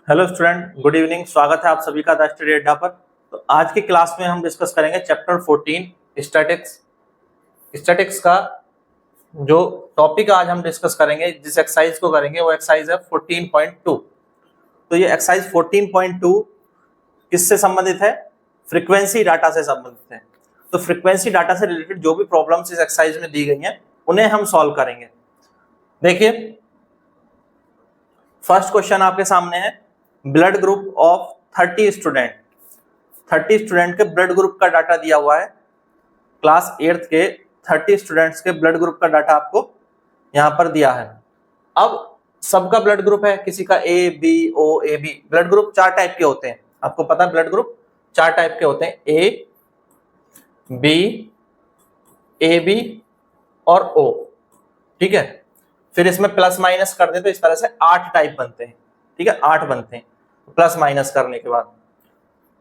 Hello student, good evening. स्वागत है आप सभी का द स्टडी अड्डा पर। तो आज की क्लास में हम डिस्कस करेंगे चैप्टर 14 स्टैटिक्स। स्टैटिक्स का जो टॉपिक आज हम डिस्कस करेंगे, जिस एक्सरसाइज को करेंगे वो एक्सरसाइज है 14.2। तो ये एक्सरसाइज 14.2 किससे संबंधित है? फ्रीक्वेंसी डाटा से संबंधित है। तो फ्रीक्वेंसी डाटा से रिलेटेड जो भी प्रॉब्लम्स इस एक्सरसाइज में दी गई हैं उन्हें हम सॉल्व करेंगे। देखिए, फर्स्ट क्वेश्चन आपके सामने है। Blood group of 30 student. 30 student के ब्लड ग्रुप का डाटा दिया हुआ है। क्लास 8th के 30 स्टूडेंट्स के ब्लड ग्रुप का डाटा आपको यहां पर दिया है। अब सबका ब्लड ग्रुप है, किसी का A B O A B. Blood group 4 type के होते हैं, आपको पता है। ब्लड ग्रुप 4 टाइप के होते हैं, ए बी ए बी और ओ। ठीक है, फिर इसमें प्लस माइनस कर दे तो इस तरह से 8 टाइप बनते हैं। ठीक है, 8 बनते हैं प्लस माइनस करने के बाद।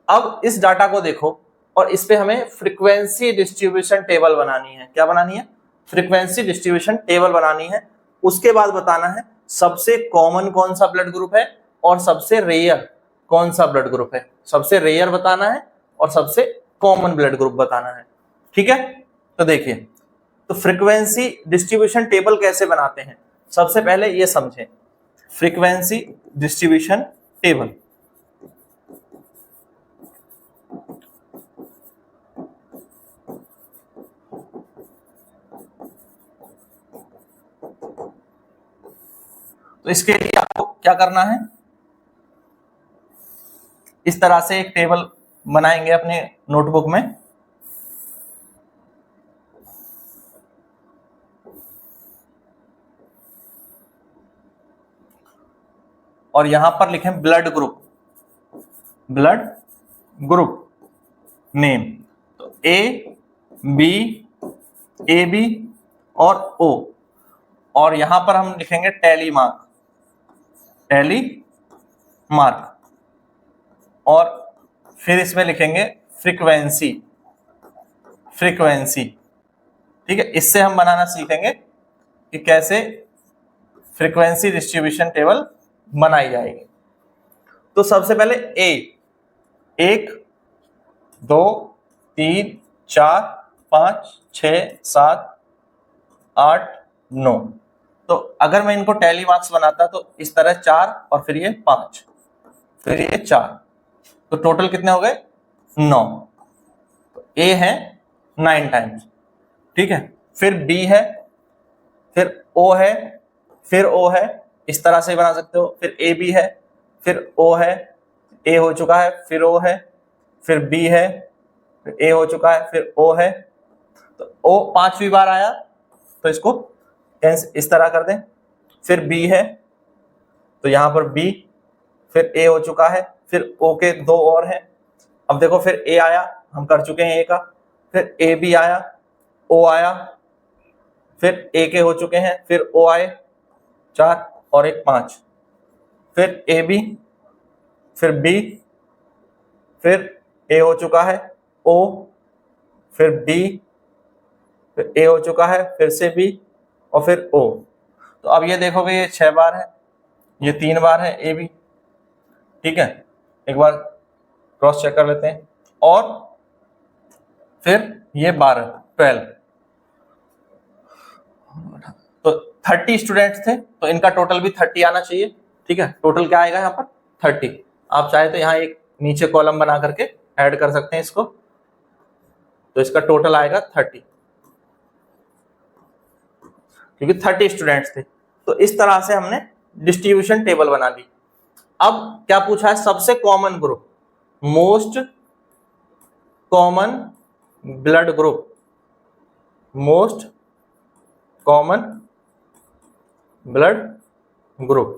अब इस डाटा को देखो और इस पे हमें फ्रीक्वेंसी डिस्ट्रीब्यूशन टेबल बनानी है। क्या बनानी है? फ्रीक्वेंसी डिस्ट्रीब्यूशन टेबल बनानी है। उसके बाद बताना है सबसे कॉमन कौन सा ब्लड ग्रुप है और सबसे रेयर कौन सा ब्लड ग्रुप है। सबसे रेयर बताना है और सबसे कॉमन ब्लड ग्रुप बताना है। ठीक है, तो देखिए, तो फ्रीक्वेंसी डिस्ट्रीब्यूशन टेबल कैसे बनाते हैं सबसे पहले ये समझें। फ्रीक्वेंसी डिस्ट्रीब्यूशन टेबल, तो इसके लिए आपको क्या करना है, इस तरह से एक टेबल बनाएंगे अपने नोटबुक में। और यहां पर लिखें blood group, blood group name. तो ए बी और ओ। और यहां पर हम लिखेंगे टैली मार्क, टैली मार्क। और फिर इसमें लिखेंगे फ्रीक्वेंसी, फ्रीक्वेंसी। ठीक है, इससे हम बनाना सीखेंगे कि कैसे फ्रीक्वेंसी डिस्ट्रीब्यूशन टेबल बनाई जाएगी। तो सबसे पहले ए, 1 2 3 4 5 6 7 8 9। तो अगर मैं इनको टैली मार्क्स बनाता तो इस तरह 4 और फिर ये 5 फिर ये 4, तो टोटल कितने हो गए? 9। तो ए है 9 टाइम्स। ठीक है, फिर बी है, फिर ओ है, फिर ओ है। इस तरह से बना सकते हो। फिर ए बी है, फिर ओ है, ए हो चुका है, फिर ओ है, फिर बी है, फिर ए हो चुका है, फिर ओ है। तो ओ 5वीं बार आया तो इसको इस तरह कर दें। फिर बी है तो यहां पर बी, फिर ए हो चुका है, फिर ओ के 2 और हैं। अब देखो, फिर ए आया, हम कर चुके हैं ए का। फिर ए बी आया, ओ आया, फिर ए के हो चुके हैं, फिर ओ आए 4 और एक 5। फिर ए बी, फिर बी, फिर ए हो चुका है, ओ, फिर बी, फिर ए हो चुका है, फिर से बी और फिर ओ। तो अब ये देखोगे, ये 6 बार है, ये 3 बार है ए बी। ठीक है, एक बार क्रॉस चेक कर लेते हैं। और फिर ये 12 तो 30 स्टूडेंट्स थे तो इनका टोटल भी 30 आना चाहिए। ठीक है, टोटल क्या आएगा यहाँ पर? 30। आप चाहे तो यहाँ एक नीचे कॉलम बना करके ऐड कर सकते हैं इसको, तो इसका टोटल आएगा 30, क्योंकि 30 स्टूडेंट्स थे। तो इस तरह से हमने डिस्ट्रीब्यूशन टेबल बना ली। अब क्या पूछा है? सबसे common group, most common blood group, most common blood group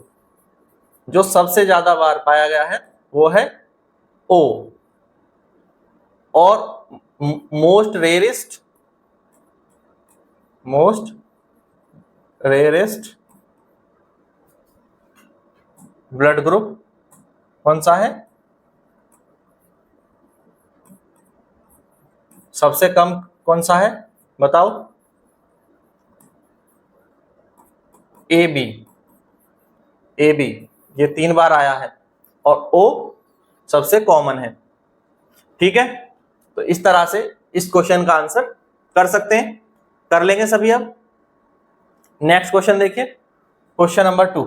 जो सबसे ज्यादा बार पाया गया है वो है ओ। और मोस्ट रेयरेस्ट ब्लड ग्रुप कौन सा है? सबसे कम कौन सा है बताओ? ए बी, ए बी ये 3 बार आया है। और O सबसे कॉमन है। ठीक है, तो इस तरह से इस क्वेश्चन का आंसर कर सकते हैं, कर लेंगे सभी। अब नेक्स्ट क्वेश्चन देखिए, क्वेश्चन नंबर 2।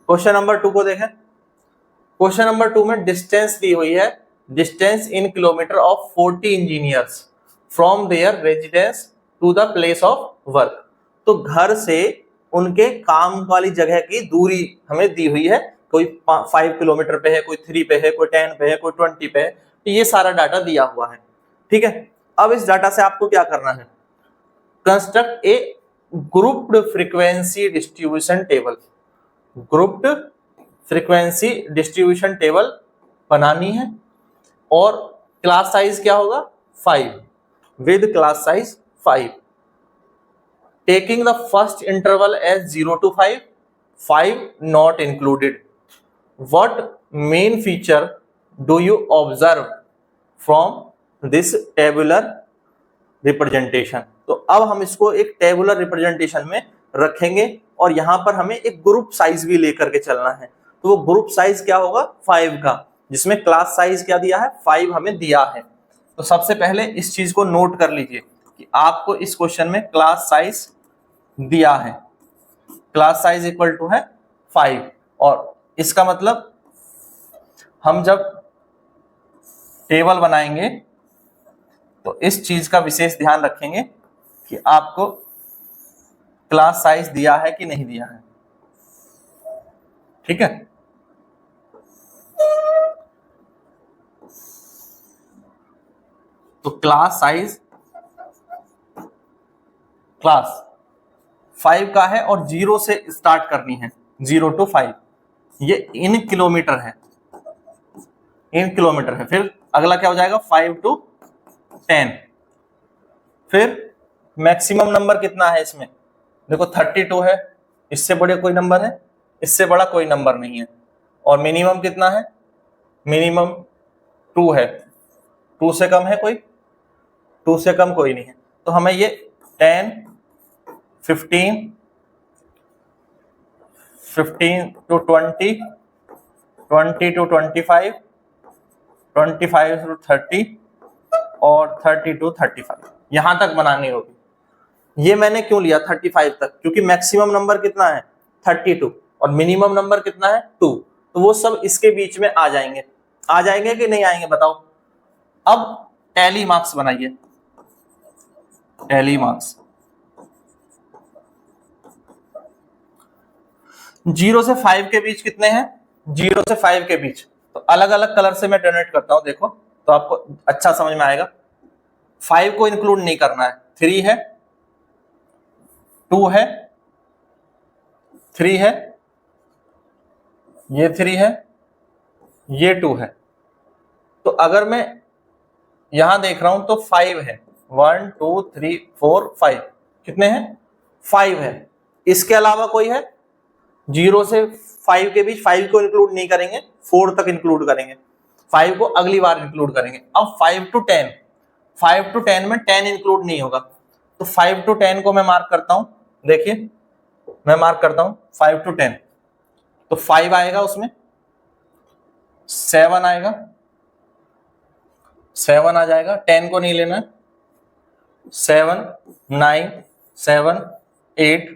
क्वेश्चन नंबर 2 को देखें। क्वेश्चन नंबर 2 में डिस्टेंस दी हुई है, distance in kilometre of 40 engineers from their residence to the place of work. तो घर से उनके काम वाली जगह की दूरी हमें दी हुई है, कोई 5 किलोमीटर पे है, कोई 3 पे है, कोई 10 पे है, कोई 20 पे है। तो ये सारा डाटा दिया हुआ है। ठीक है, अब इस डाटा से आपको क्या करना है, construct a grouped frequency distribution table. Grouped frequency distribution table बनानी है और क्लास साइज क्या होगा 5, with class size 5, taking the first interval as 0 to 5, 5 not included. What main feature do you observe from this tabular representation? तो अब हम इसको एक टेबुलर रिप्रेजेंटेशन में रखेंगे और यहां पर हमें एक ग्रुप साइज भी लेकर के चलना है। तो वो ग्रुप साइज क्या होगा 5 का, जिसमें क्लास साइज क्या दिया है 5 हमें दिया है। तो सबसे पहले इस चीज को नोट कर लीजिए कि आपको इस क्वेश्चन में क्लास साइज दिया है, क्लास साइज इक्वल टू है 5। और इसका मतलब हम जब टेबल बनाएंगे तो इस चीज का विशेष ध्यान रखेंगे कि आपको क्लास साइज दिया है कि नहीं दिया है। ठीक है, तो क्लास साइज क्लास 5 का है और 0 से स्टार्ट करनी है, 0 to 5। ये इन किलोमीटर है, इन किलोमीटर है। फिर अगला क्या हो जाएगा 5 to 10। फिर मैक्सिमम नंबर कितना है इसमें, देखो 32 है, इससे बड़े कोई नंबर है, इससे बड़ा कोई नंबर नहीं है। और मिनिमम कितना है, मिनिमम 2 है, 2 से कम है कोई, 2 से कम कोई नहीं है। तो हमें ये 10, 15, 15 to 20, 20 to 25, 25 to 30 और 30 to 35 यहां तक बनानी होगी। ये मैंने क्यों लिया 35 तक, क्योंकि मैक्सिमम नंबर कितना है 32 और मिनिमम नंबर कितना है 2। तो वो सब इसके बीच में आ जाएंगे, आ जाएंगे कि नहीं आएंगे बताओ। अब टैली मार्क्स बनाइए, टैली मार्क्स 0 से 5 के बीच कितने हैं, 0 से 5 के बीच। तो अलग अलग कलर से मैं डोनेट करता हूं, देखो तो आपको अच्छा समझ में आएगा। 5 को इंक्लूड नहीं करना है, 3 है, 2 है, 3 है, ये 3 है, ये 2 है। तो अगर मैं यहां देख रहा हूं तो 5 है, 1 2 3 4 5, कितने हैं 5 है। इसके अलावा कोई है, 0 से 5 के बीच 5 को इंक्लूड नहीं करेंगे, 4 तक इंक्लूड करेंगे, 5 को अगली बार इंक्लूड करेंगे। अब 5 to 10, 5 to 10 में 10 इंक्लूड नहीं होगा, तो 5 to 10 को मैं मार्क करता हूं, देखिए मैं मार्क करता हूं 5 to 10। तो 5 आएगा, उसमें 7 आएगा, 7 आ जाएगा, 10 को नहीं लेना, 7 9 7 8,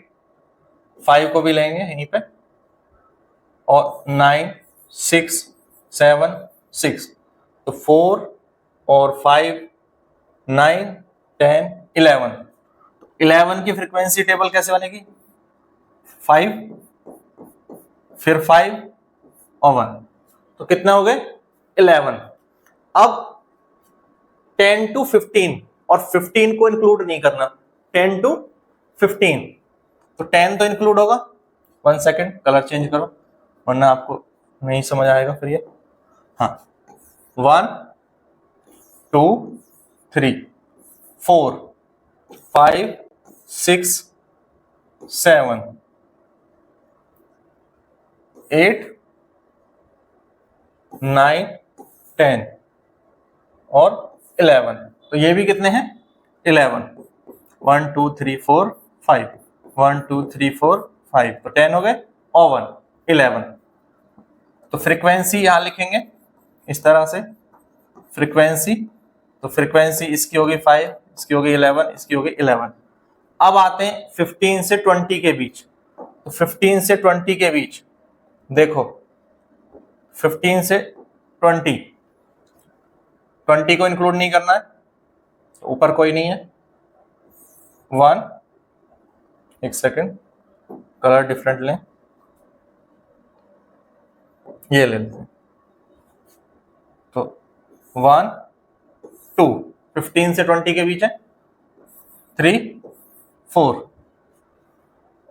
5 को भी लेंगे यहीं पे, और 9 6 7 6। तो 4 और 5 9 10 11। तो 11 की फ्रीक्वेंसी टेबल कैसे बनेगी, 5 फिर 5 और 1, तो कितना हो गए 11। अब 10 to 15 और 15 को इंक्लूड नहीं करना, 10 to 15। तो 10 तो इंक्लूड होगा, 1 सेकेंड कलर चेंज करो वरना आपको नहीं समझ आएगा फिर ये। हाँ 1 2 3 4 5 6 7 8 9 10 और 11। तो ये भी कितने हैं 11, 1 2 3 4 5, 1 2 3 4 5, तो 10 हो गए और 1 11। तो फ्रीक्वेंसी यहां लिखेंगे इस तरह से, फ्रीक्वेंसी, तो फ्रीक्वेंसी इसकी होगी 5, इसकी होगी 11, इसकी होगी 11। अब आते हैं 15 से 20 के बीच, तो 15 से 20 के बीच देखो, 15 से 20 को इंक्लूड नहीं करना है, ऊपर कोई नहीं है। 1, एक सेकेंड, कलर डिफरेंट लें, ये ले लेते हैं। तो 1, 2, 15 से 20 के बीच है, 3, 4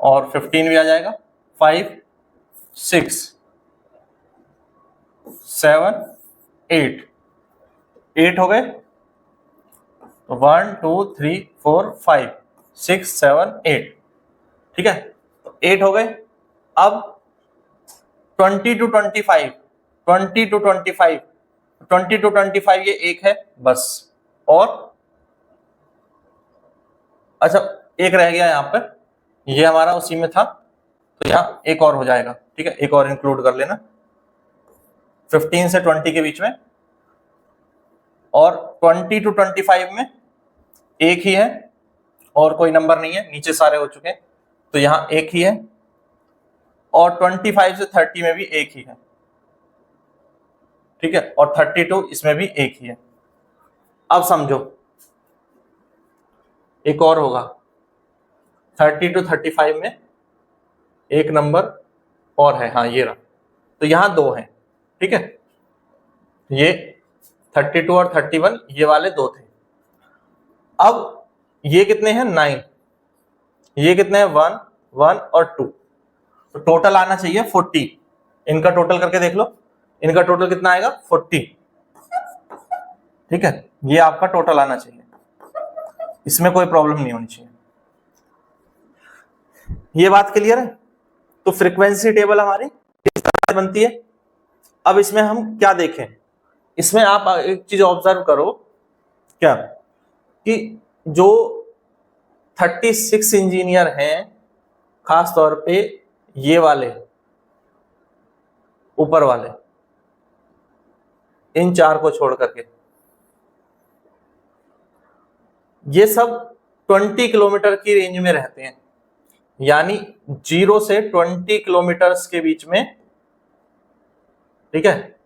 और 15 भी आ जाएगा, 5, 6, 7, 8 हो गए। तो 1, 2, 3, 4, 5, 6, 7, 8, ठीक है, तो 8 हो गए। अब 20 to 25, 20 to 25, 20 to 25 ये एक है बस, और अच्छा एक रह गया यहाँ पर, ये हमारा उसी में था, तो यहाँ एक और हो जाएगा, ठीक है, एक और इंक्लूड कर लेना 15 से 20 के बीच में, और 20 to 25 में एक ही है और कोई नंबर नहीं है, नीचे सारे हो चुके हैं, तो यहाँ एक ही है, और 25 से 30 में भी एक ही है, ठीक है, और 32 इसमें भी एक ही है। अब समझो एक और होगा, 30 to 35 में एक नंबर और है, हाँ ये रहा, तो यहाँ दो हैं, ठीक है, ये 32 और 31 ये वाले दो थे। अब ये कितने हैं, 9, ये कितने हैं, 1, 1 और 2, तो टोटल आना चाहिए 40। इनका टोटल करके देख लो, इनका टोटल कितना आएगा, 40, ठीक है, ये आपका टोटल आना चाहिए, इसमें कोई प्रॉब्लम नहीं होनी चाहिए। ये बात क्लियर है? तो फ्रीक्वेंसी टेबल हमारी इस तरह से बनती है। अब इसमें हम क्या देखें, इसमें आप एक चीज ऑब्जर्व करो, क्या कि जो 36 इंजीनियर हैं, खास तौर पे ये वाले ऊपर वाले, इन चार को छोड़ करके, ये सब 20 किलोमीटर की रेंज में रहते हैं, यानी 0 से 20 किलोमीटर के बीच में, ठीक है।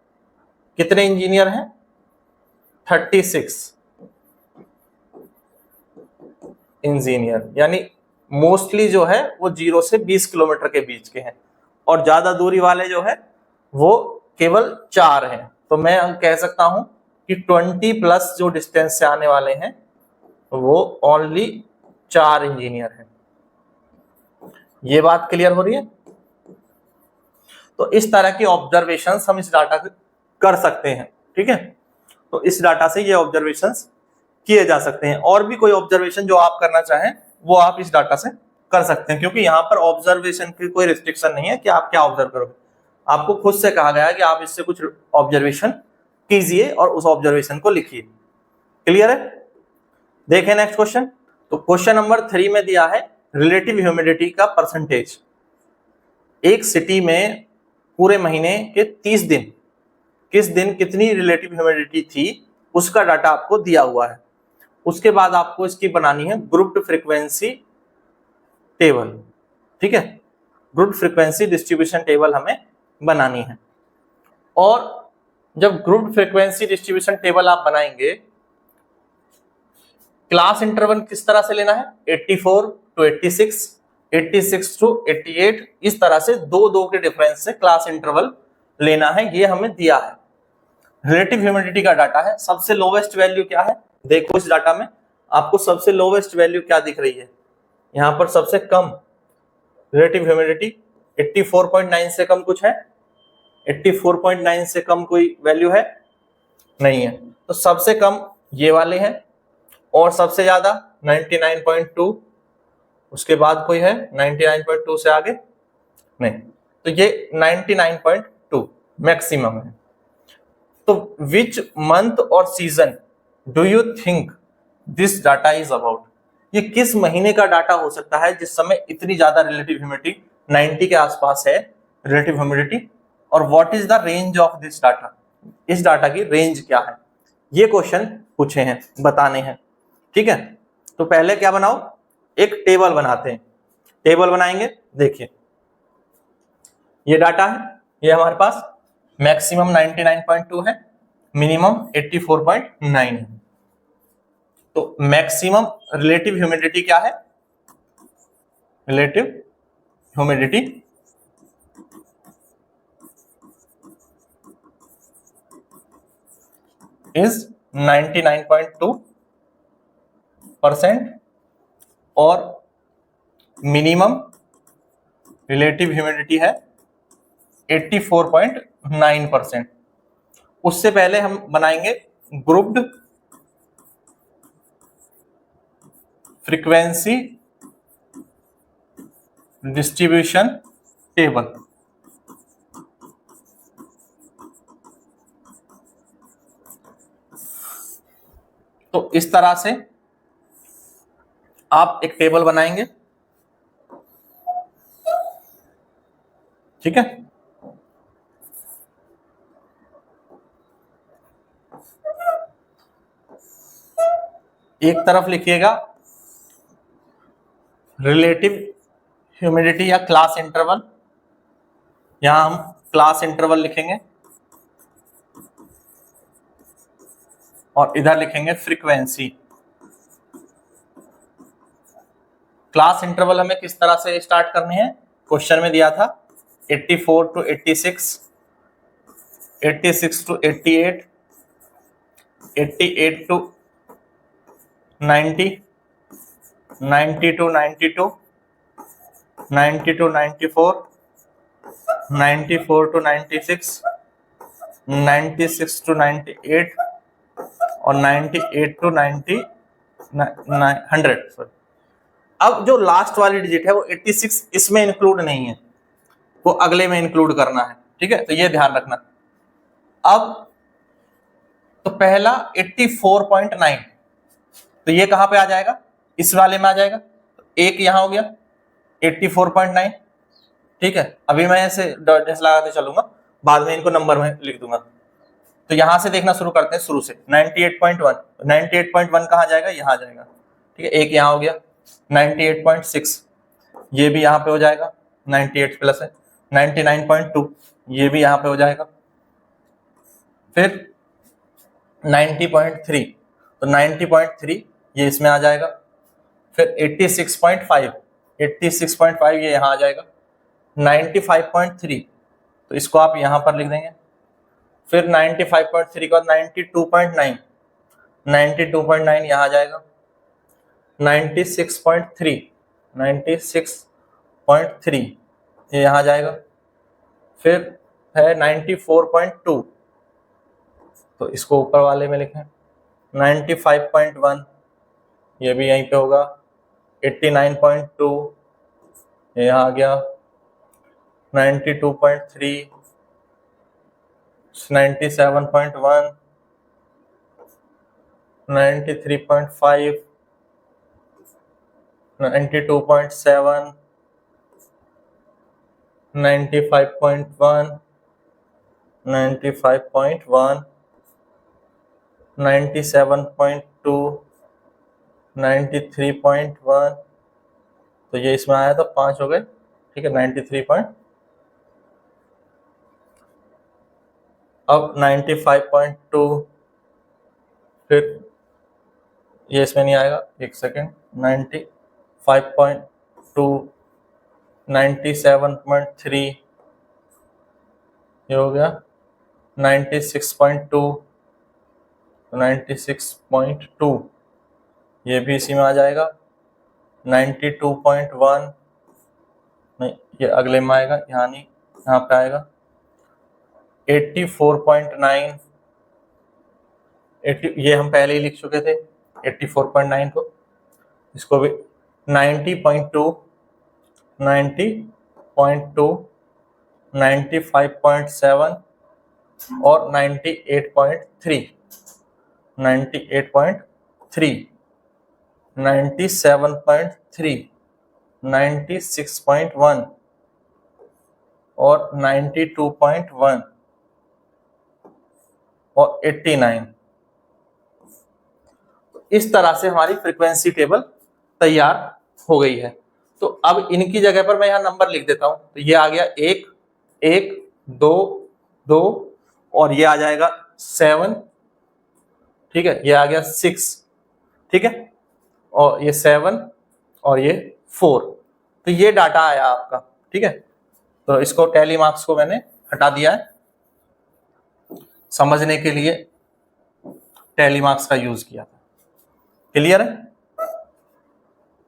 कितने इंजीनियर हैं, 36 इंजीनियर, यानी मोस्टली जो है वो 0 से 20 किलोमीटर के बीच के हैं, और ज्यादा दूरी वाले जो है वो केवल 4 हैं। तो मैं कह सकता हूं कि 20 प्लस जो डिस्टेंस से आने वाले हैं वो ओनली 4 इंजीनियर हैं। ये बात क्लियर हो रही है? तो इस तरह की ऑब्जर्वेशंस हम इस डाटा कर सकते हैं, ठीक है। तो इस डाटा से ये ऑब्जर्वेशंस किए जा सकते हैं। और भी कोई ऑब्जर्वेशन जो आप करना चाहें वो आप इस डाटा से कर सकते हैं, क्योंकि यहाँ पर ऑब्जर्वेशन की कोई रिस्ट्रिक्शन नहीं है कि आप क्या ऑब्जर्व करोगे। आपको खुद से कहा गया है कि आप इससे कुछ ऑब्जर्वेशन कीजिए और उस ऑब्जर्वेशन को लिखिए। क्लियर है? देखें नेक्स्ट क्वेश्चन। तो क्वेश्चन नंबर 3 में दिया है रिलेटिव ह्यूमिडिटी का परसेंटेज। एक सिटी में पूरे महीने के 30 दिन किस दिन कितनी रिलेटिव ह्यूमिडिटी थी उसका डाटा आपको दिया हुआ है। उसके बाद आपको इसकी बनानी है ग्रुप्ड फ्रीक्वेंसी टेबल, ठीक है। ग्रुप्ड फ्रीक्वेंसी डिस्ट्रीब्यूशन टेबल हमें बनानी है। और जब ग्रुप्ड फ्रीक्वेंसी डिस्ट्रीब्यूशन टेबल आप बनाएंगे, क्लास इंटरवल किस तरह से लेना है, 84 to 86, 86 to 88, इस तरह से दो के डिफरेंस से क्लास इंटरवल लेना है। ये हमें दिया है। रिलेटिव ह्यूमिडिटी का डाटा है। सबसे लोवेस्ट वैल्यू क्या है, देखो इस डाटा में आपको सबसे लोवेस्ट वैल्यू क्या दिख रही है। यहाँ पर सबसे कम रिलेटिव ह्यूमिडिटी 84.9 से कम कुछ है, 84.9 से कम कोई वैल्यू है नहीं है। तो सबसे कम ये वाले हैं, और सबसे ज्यादा 99.2, उसके बाद कोई है 99.2 से आगे नहीं, तो ये 99.2 मैक्सिमम है। तो विच मंथ और season do you think this data is about, ये किस महीने का डाटा हो सकता है जिस समय इतनी ज्यादा रिलेटिव ह्यूमिडिटी 90 के आसपास है रिलेटिव ह्यूमिडिटी, और what is the range of this data, इस डाटा की रेंज क्या है, ये क्वेश्चन पूछे हैं, बताने हैं। ठीक है, तो पहले क्या बनाओ, एक टेबल बनाते हैं। टेबल बनाएंगे, देखिए ये डाटा है, ये हमारे पास मैक्सिमम 99.2 है, मिनिमम 84.9 है। तो मैक्सिमम रिलेटिव ह्यूमिडिटी क्या है, रिलेटिव ह्यूमिडिटी इज 99.2% और मिनिमम रिलेटिव ह्यूमिडिटी है 84.9%। उससे पहले हम बनाएंगे ग्रुप्ड फ्रीक्वेंसी डिस्ट्रीब्यूशन टेबल। तो इस तरह से आप एक टेबल बनाएंगे। ठीक है, एक तरफ लिखिएगा रिलेटिव ह्यूमिडिटी या क्लास इंटरवल, यहां हम क्लास इंटरवल लिखेंगे और इधर लिखेंगे फ्रीक्वेंसी। क्लास इंटरवल हमें किस तरह से स्टार्ट करनी है, क्वेश्चन में दिया था 84 to 86, 86 to 88, 88 to 90, 90 to 92, 90 to 94, 94 to 96, 96 to 98 और 98 to 90 100। अब जो लास्ट वाली डिजिट है वो 86 इसमें इंक्लूड नहीं है, वो अगले में इंक्लूड करना है। ठीक है, तो ये ध्यान रखना। अब तो पहला 84.9, तो ये कहां पे आ जाएगा, इस वाले में आ जाएगा। तो एक यहां हो गया 84.9। ठीक है, अभी मैं ऐसे डॉट लगाते चलूंगा, बाद में इनको नंबर में लिख दूंगा। तो यहां से देखना शुरू करते हैं शुरू से। 98.1, 98.1 कहां जाएगा, यहां जाएगा। ठीक है, एक यहां हो गया 98.6, ये भी यहां पे हो जाएगा, 98 प्लस है। 99.2 ये भी यहां पे हो जाएगा। फिर 90.3, तो 90.3 ये इसमें आ जाएगा। फिर 86.5, 86.5 ये यहां आ जाएगा। 95.3 तो इसको आप यहां पर लिख देंगे। फिर 95.3 के बाद 92.9, 92.9 यहां आ जाएगा। 96.3, 96.3 ये यहां आ जाएगा। फिर है 94.2, तो इसको ऊपर वाले में लिखें। 95.1 ये भी यहीं पे होगा। 89.2 ये यहाँ आ गया। 92.3, 97.1, 93.5, 92.7, 95.1, 95.1, 97.2, 93.1, तो ये इसमें आया तो 5 हो गए। ठीक है, 93 अब 95.2, फिर ये इसमें नहीं आएगा, एक सेकेंड। 95.2, 97.3 ये हो गया। 96.2, 96.2 ये भी इसी में आ जाएगा। 92.1 नहीं, ये अगले में आएगा, यहाँ नहीं, यहाँ पे आएगा। 84.9, ये हम पहले ही लिख चुके थे 84.9 को। इसको भी 90.2, 90.2, 95.7 और 98.3, 98.3, 97.3, 96.1 और 92.1 और 89। इस तरह से हमारी फ्रीक्वेंसी टेबल तैयार हो गई है। तो अब इनकी जगह पर मैं यहाँ नंबर लिख देता हूं। तो ये आ गया 1 1 2 2 और ये आ जाएगा 7, ठीक है, ये आ गया 6, ठीक है, और ये 7 और ये 4। तो ये डाटा आया आपका, ठीक है। तो इसको टैली मार्क्स को मैंने हटा दिया है, समझने के लिए टैली मार्क्स का यूज किया था। क्लियर है?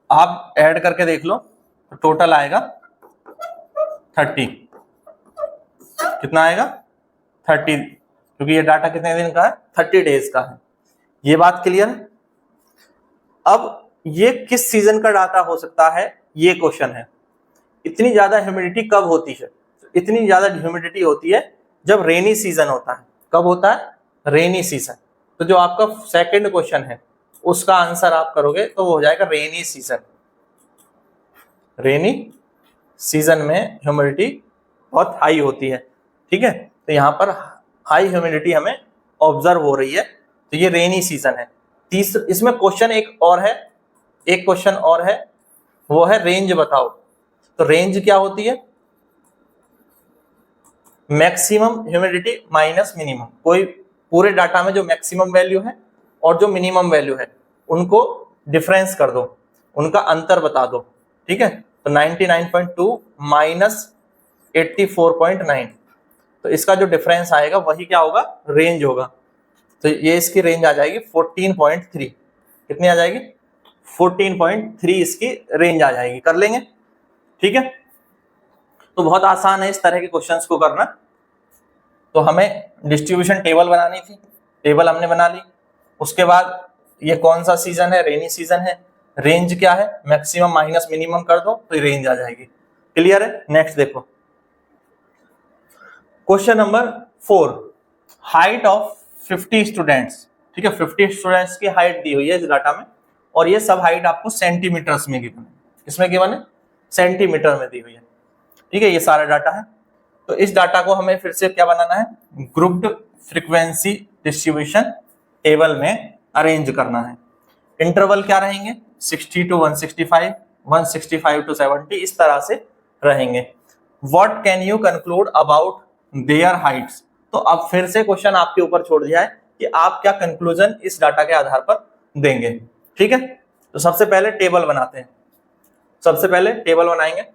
आप ऐड करके देख लो तो टोटल आएगा 30। कितना आएगा? 30, क्योंकि ये डाटा कितने दिन का है? 30 डेज का है। ये बात क्लियर है? अब ये किस सीजन का डाटा हो सकता है, ये क्वेश्चन है। इतनी ज्यादा ह्यूमिडिटी कब होती है? इतनी ज्यादा ह्यूमिडिटी होती है जब रेनी सीजन होता है। कब होता है? Rainy season. तो जो आपका सेकंड क्वेश्चन है उसका आंसर आप करोगे तो वो हो जाएगा रेनी सीजन। रेनी सीजन में ह्यूमिडिटी बहुत हाई होती है, ठीक है। तो यहाँ पर हाई ह्यूमिडिटी हमें ऑब्जर्व हो रही है, तो ये रेनी सीजन है। इसमें क्वेश्चन एक और है, एक क्वेश्चन और है, वो है रेंज बताओ। तो रेंज क्या होती है? Maximum humidity minus minimum. कोई पूरे डाटा में जो मैक्सिमम वैल्यू है और जो मिनिमम वैल्यू है उनको डिफरेंस कर दो, उनका अंतर बता दो, ठीक है। तो 99.2 माइनस 84.9, तो इसका जो डिफरेंस आएगा वही क्या होगा? रेंज होगा। तो ये इसकी रेंज आ जाएगी 14.3। कितनी आ जाएगी? 14.3 इसकी रेंज आ जाएगी। कर लेंगे, ठीक है। तो बहुत आसान है इस तरह के क्वेश्चंस को करना। तो हमें डिस्ट्रीब्यूशन टेबल बनानी थी, टेबल हमने बना ली। उसके बाद ये कौन सा सीजन है? रेनी सीजन है। रेंज क्या है? मैक्सिमम माइनस मिनिमम कर दो तो रेंज आ जाएगी। क्लियर है? नेक्स्ट देखो, question number 4, height of 50 students, ठीक है। 50 स्टूडेंट्स की हाइट दी हुई है इस डाटा में, और ये सब हाइट आपको सेंटीमीटर्स में गिवन है। किसमें गिवन है? सेंटीमीटर में दी हुई है, ठीक है। ये सारा डाटा है। तो इस डाटा को हमें फिर से क्या बनाना है? ग्रुप्ड फ्रीक्वेंसी डिस्ट्रीब्यूशन टेबल में अरेंज करना है। इंटरवल क्या रहेंगे? 60 to 165, 165 to 70, इस तरह से रहेंगे। What can you conclude about their Heights? तो अब फिर से क्वेश्चन आपके ऊपर छोड़ दिया है कि आप क्या कंक्लूजन इस डाटा के आधार पर देंगे, ठीक है। तो सबसे पहले टेबल बनाते हैं, सबसे पहले टेबल बनाएंगे।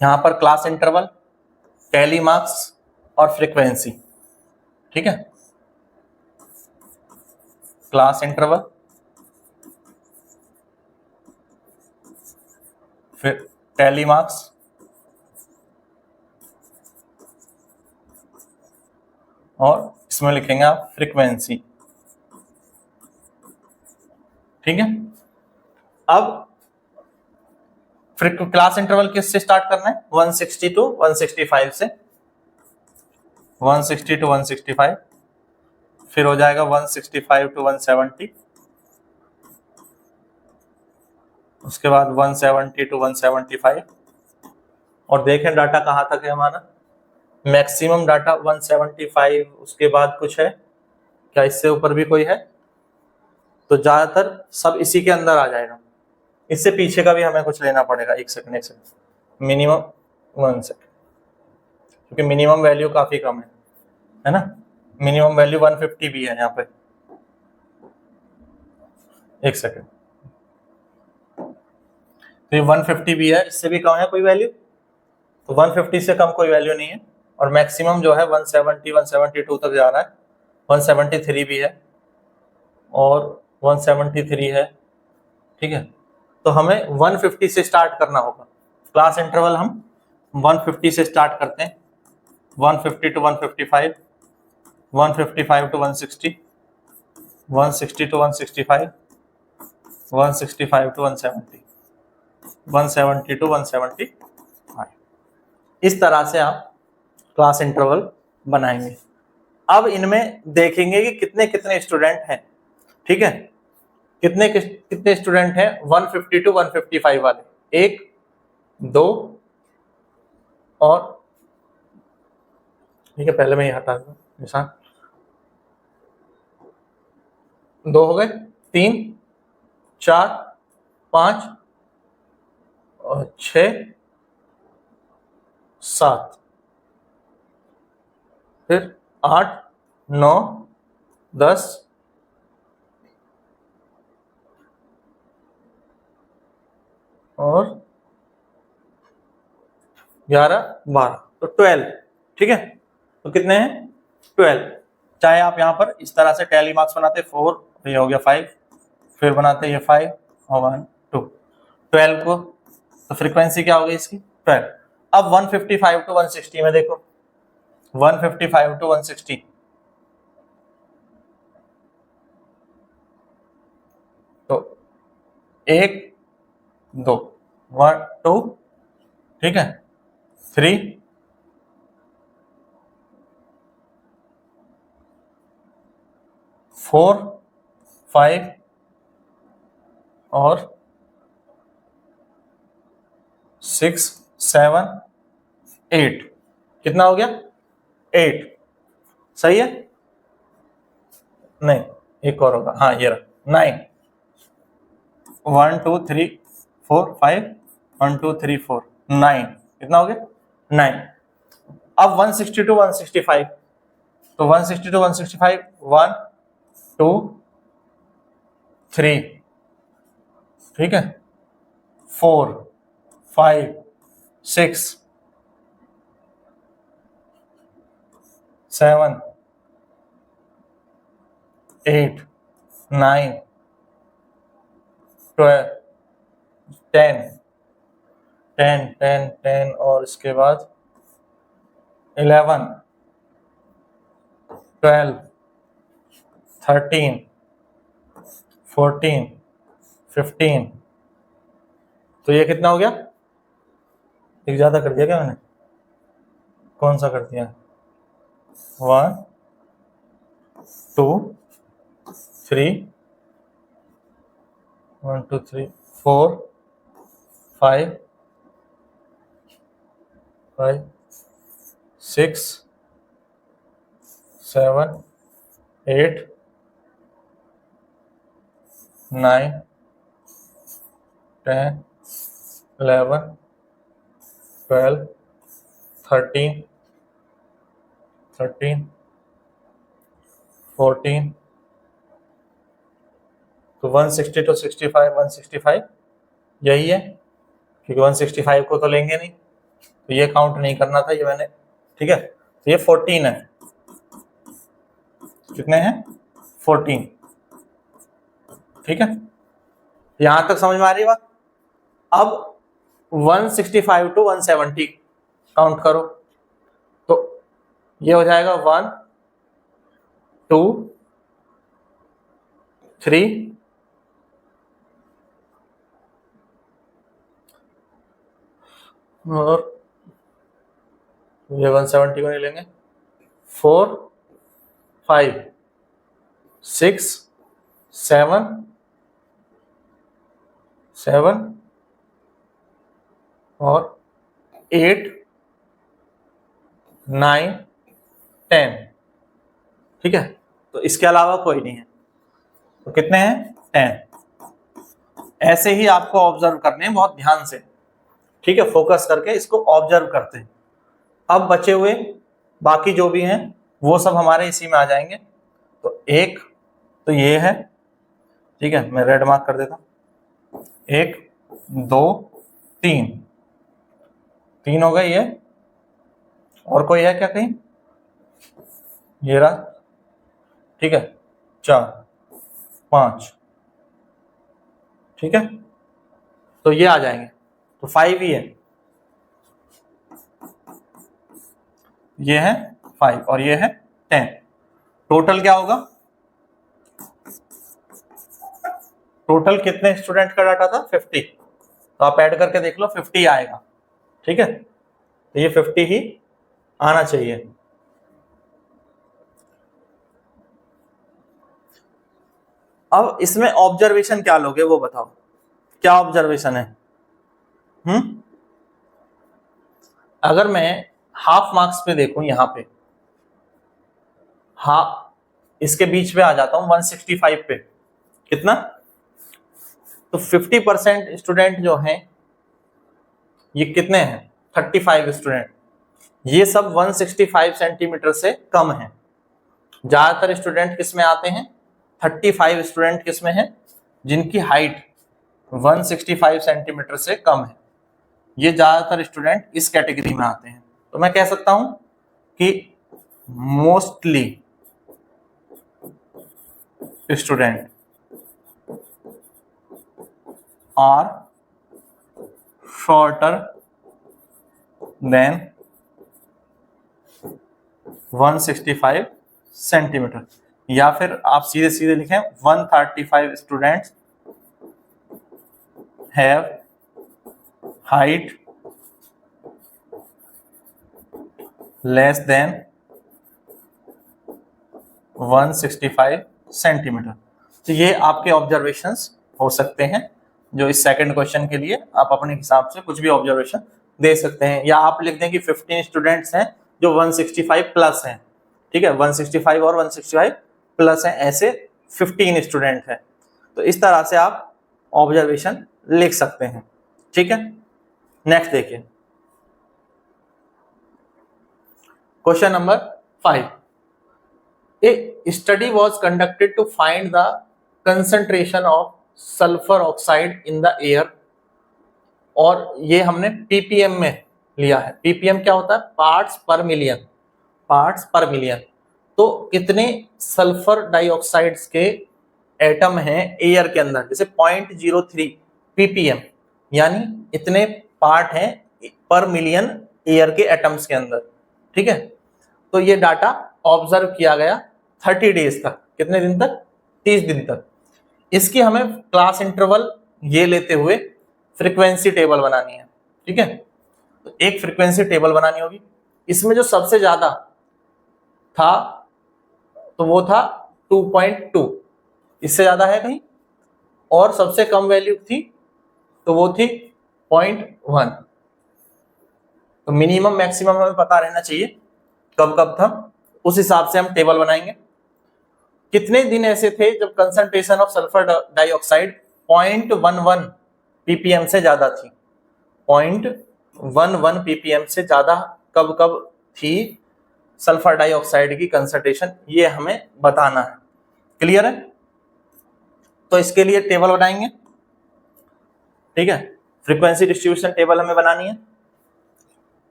यहां पर क्लास इंटरवल, टैली मार्क्स और फ्रीक्वेंसी, ठीक है। क्लास इंटरवल, फिर टैली मार्क्स और इसमें लिखेंगे आप फ्रीक्वेंसी, ठीक है। अब क्लास इंटरवल किससे स्टार्ट करना है? 160 to 165 से, 160 to 165, फिर हो जाएगा 165 to 170, उसके बाद 170 to 175, और देखें डाटा कहाँ तक है हमारा? मैक्सिमम डाटा 175, उसके बाद कुछ है क्या? इससे ऊपर भी कोई है? तो ज्यादातर सब इसी के अंदर आ जाएगा। इससे पीछे का भी हमें कुछ लेना पड़ेगा। एक सेकंड मिनिमम 1 सेकंड, क्योंकि मिनिमम वैल्यू काफी कम है ना। मिनिमम वैल्यू 150 भी है यहाँ पे। एक सेकंड, तो ये 150 भी है, इससे भी कम है कोई वैल्यू? तो 150 से कम कोई वैल्यू नहीं है। और मैक्सिमम जो है 170 172 तक जा रहा है, 173 भी है और 173 है, ठीक है। तो हमें 150 से स्टार्ट करना होगा। क्लास इंटरवल हम 150 से स्टार्ट करते हैं, 150 to 155, 155 to 160, 160 to 165, 165 to 170, 170 to 175। इस तरह से आप क्लास इंटरवल बनाएंगे। अब इनमें देखेंगे कि कितने कितने स्टूडेंट हैं, ठीक है, कितने कितने स्टूडेंट हैं 150 टू 155 वाले, 1 2 और, ठीक है, पहले मैं ये हटा दूं निशान, 2 हो गए, 3 4 5 और 6 7, फिर 8 9 10 और 11 12, तो 12, ठीक है। तो कितने हैं 12। चाहे आप यहाँ पर इस तरह से टैली मार्क्स बनाते 4, ये हो गया 5, फिर बनाते ये 5 और 1 2, 12 को, तो फ्रीक्वेंसी क्या हो गई इसकी 12। अब 155 टू 160 में देखो, 155 टू 160, तो 1 2 1 2, ठीक है, 3 4 5 और 6 7 8, कितना हो गया 8, सही है, नहीं एक और होगा, हाँ ये रहा 9, 1 2 3 4 5 1 2 3 4 9, कितना हो गया 9। अब 160 टू 165, तो 160 टू 165 1 2 3, ठीक है, 4 5 6 7 8 9 12 10 10 10 10 और इसके बाद 11 12 13 14 15, तो ये कितना हो गया, एक ज्यादा कर दिया क्या मैंने, कौन सा कर दिया, 1 2 3 1 2 3 4 5 5 6 7 8 9 10 11 12 13 14, तो 160 टू 65 165 यही है, क्योंकि 165 को तो लेंगे नहीं, तो ये काउंट नहीं करना था ये मैंने, ठीक है, तो ये 14 है, कितने हैं 14, ठीक है, यहां तक समझ में आ रही बात। अब 165 टू 170 काउंट करो, तो ये हो जाएगा 1 2 3 और ये 170 को नहीं लेंगे, 4 5 6 7 7 और 8 9 10, ठीक है, तो इसके अलावा कोई नहीं है, तो कितने हैं 10। ऐसे ही आपको ऑब्जर्व करने हैं बहुत ध्यान से, ठीक है, फोकस करके इसको ऑब्जर्व करते हैं। अब बचे हुए बाकी जो भी हैं वो सब हमारे इसी में आ जाएंगे, तो एक तो ये है, ठीक है, मैं रेड मार्क कर देता हूं, 1 2 3, 3 हो गए ये, और कोई है क्या कहीं, ये रहा, ठीक है, 4 5, ठीक है, तो ये आ जाएंगे, तो 5 ही है, ये है 5 और ये है 10, टोटल क्या होगा, टोटल कितने स्टूडेंट का डाटा था 50, तो आप ऐड करके देख लो 50 आएगा, ठीक है, तो ये 50 ही आना चाहिए। अब इसमें ऑब्जर्वेशन क्या लोगे वो बताओ, क्या ऑब्जर्वेशन है? अगर मैं हाफ मार्क्स पे देखूं, यहाँ पे इसके बीच में आ जाता हूं 165 पे, कितना? तो 50% स्टूडेंट जो हैं ये कितने हैं? 35 स्टूडेंट। ये सब 165 सेंटीमीटर से कम है। ज्यादातर स्टूडेंट किस में आते हैं? 35 स्टूडेंट किस में है? जिनकी हाइट 165 सेंटीमीटर से कम है, ये ज्यादातर स्टूडेंट इस कैटेगरी में आते हैं। तो मैं कह सकता हूं कि mostly student are shorter than 165 centimetre, या फिर आप सीधे सीधे लिखें 135 students have height less than 165 centimetre. तो ये आपके ऑब्जर्वेशंस हो सकते हैं, जो इस सेकंड क्वेश्चन के लिए आप अपने हिसाब से कुछ भी ऑब्जर्वेशन दे सकते हैं, या आप लिख दें कि 15 स्टूडेंट्स हैं जो 165 प्लस हैं, ठीक है, 165 और 165 प्लस हैं, ऐसे 15 स्टूडेंट हैं। तो इस तरह से आप ऑब्जर्वेशन लिख सकते हैं, ठीक है। नेक्स्ट देखिए, question number 5। A study was conducted to find the concentration of sulfur oxide in the air, और ये हमने ppm में लिया है। ppm क्या होता है? पार्ट्स पर मिलियन, पार्ट्स पर मिलियन। तो कितने सल्फर डाइऑक्साइड्स के एटम हैं एयर के अंदर? जैसे 0.03 ppm, यानी इतने पार्ट हैं पर मिलियन एयर के एटम्स के अंदर, ठीक है। तो ये डाटा ऑब्जर्व किया गया 30 डेज तक। कितने दिन तक? 30 दिन तक। इसकी हमें क्लास इंटरवल ये लेते हुए फ्रीक्वेंसी टेबल बनानी है, ठीक है। तो एक फ्रीक्वेंसी टेबल बनानी होगी। इसमें जो सबसे ज्यादा था तो वो था 2.2, इससे ज्यादा है कहीं? और सबसे कम वैल्यू थी तो वो थी 0.1। तो मिनिमम मैक्सिमम हमें पता रहना चाहिए कब कब था, उस हिसाब से हम टेबल बनाएंगे। कितने दिन ऐसे थे जब concentration of sulphur dioxide 0.11 ppm से ज्यादा थी? 0.11 ppm से ज्यादा कब कब थी सल्फर डाइऑक्साइड की कंसंट्रेशन, ये हमें बताना है। क्लियर है? तो इसके लिए टेबल बनाएंगे, ठीक है। फ्रीक्वेंसी डिस्ट्रीब्यूशन टेबल हमें बनानी है।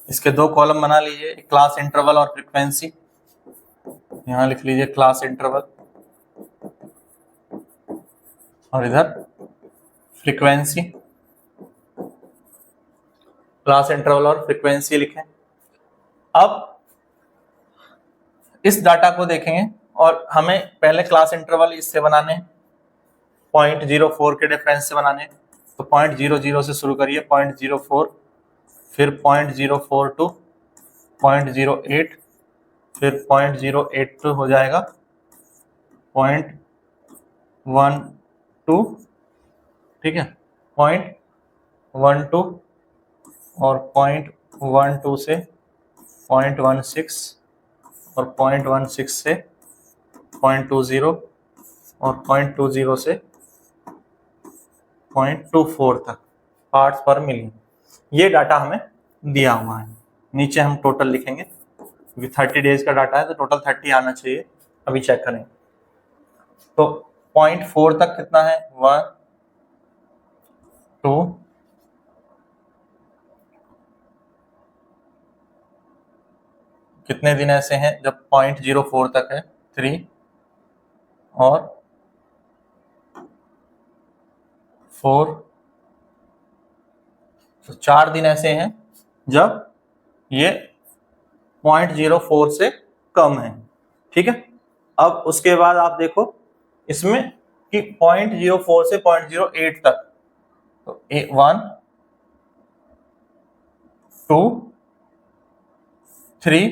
इसके दो कॉलम बना लीजिए, क्लास इंटरवल और फ्रीक्वेंसी। यहां लिख लीजिए क्लास इंटरवल और इधर फ्रीक्वेंसी। क्लास इंटरवल और फ्रीक्वेंसी लिखें। अब इस डाटा को देखेंगे और हमें पहले क्लास इंटरवल इससे बनाने हैं, 0.04 के डिफरेंस से बनाने हैं। तो 0.00 से शुरू करिए, 0.04, फिर 0.042, 0.08, फिर 0.082 हो जाएगा 0.12, ठीक है, 0.12 और 0.12 से 0.16 और 0.16 से 0.20 और 0.20 से 0.24 तक पार्ट्स पर मिलियन। ये डाटा हमें दिया हुआ है। नीचे हम टोटल लिखेंगे क्योंकि 30 डेज का डाटा है तो टोटल 30 आना चाहिए। अभी चेक करें तो 0.4 तक कितना है? 1 2 कितने दिन ऐसे हैं जब 0.04 तक है? 3 और 4, तो 4 दिन ऐसे हैं जब ये 0.04 से कम है, ठीक है। अब उसके बाद आप देखो इसमें कि 0.04 से 0.08 तक, तो 1 2 3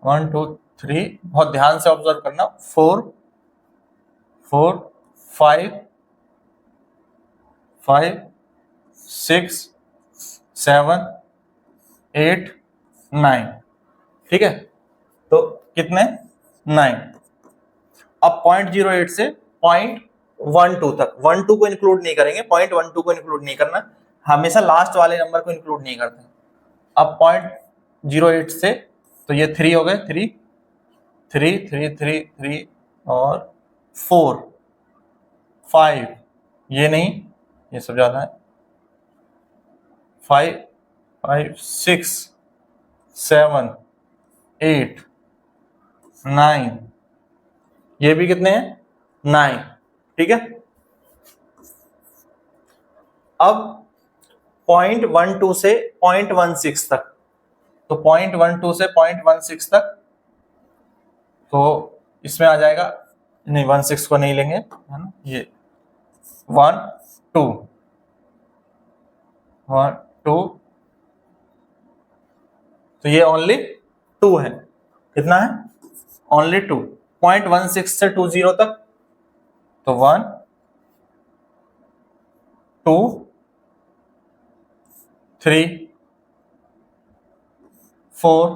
1 2 3, बहुत ध्यान से ऑब्जर्व करना, 4 4 5 5 6 7 8 9, ठीक है। तो कितने 9। अब 0.08 से 0.12 तक, 12 को इंक्लूड नहीं करेंगे, 0.12 को इंक्लूड नहीं करना, हमेशा लास्ट वाले नंबर को इंक्लूड नहीं करते। अब 0.08 से, तो ये 3 हो गए, 3 3 3 3 3 और 4 5, ये नहीं, ये सब ज्यादा है, 5 5 6 7 8 9, ये भी कितने हैं 9, ठीक है। अब 0.12 से 0.16 तक, तो 0.12 से 0.16 तक, तो इसमें आ जाएगा, नहीं 16 को नहीं लेंगे, है ना, ये 1 2 1 2, तो ये ओनली 2 है, कितना है ओनली 2, 0.16 से 20 तक, तो 1 2 3 4,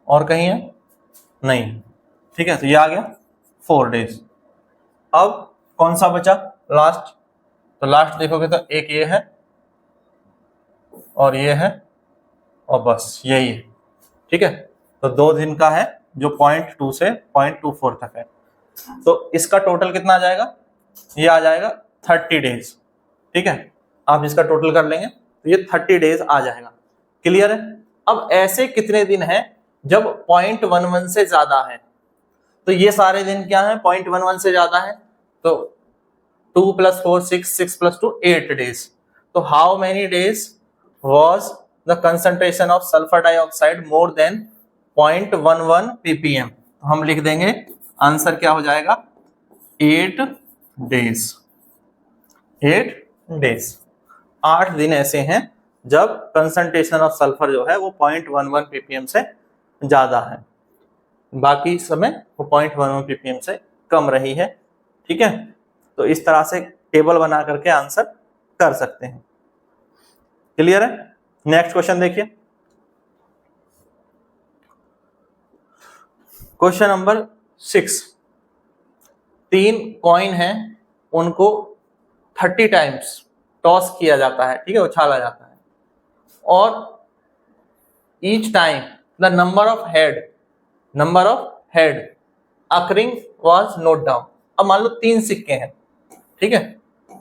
और कहीं है नहीं, ठीक है। तो ये आ गया 4 डेज। अब कौन सा बचा लास्ट, तो लास्ट देखोगे तो एक ये है और ये है, और बस यही है, ठीक है। तो 2 दिन का है जो 0.2 से 0.24 तक है, तो इसका टोटल कितना आ जाएगा, ये आ जाएगा 30 डेज, ठीक है। आप इसका टोटल कर लेंगे तो ये 30 डेज आ जाएगा, क्लियर है। अब ऐसे कितने दिन हैं जब 0.11 से ज्यादा है, तो ये सारे दिन क्या है 0.11 से ज्यादा है, तो 2 + 4 6 6 + 2 8 डेज। तो how many days was the concentration of sulfur dioxide more than 0.11 ppm, तो हम लिख देंगे आंसर क्या हो जाएगा 8 डेज, 8 डेज। 8 दिन ऐसे हैं जब कंसंट्रेशन ऑफ सल्फर जो है वो 0.11 ppm से ज्यादा है, बाकी समय वो 0.11 ppm से कम रही है, ठीक है। तो इस तरह से टेबल बना करके आंसर कर सकते हैं, क्लियर है। नेक्स्ट क्वेश्चन देखिए, क्वेश्चन नंबर 6। 3 कॉइन हैं, उनको 30 टाइम्स टॉस किया जाता है, ठीक है, उछाला जाता है, और each time the number of head occurring was note down. अब मान लो 3 सिक्के हैं, ठीक है।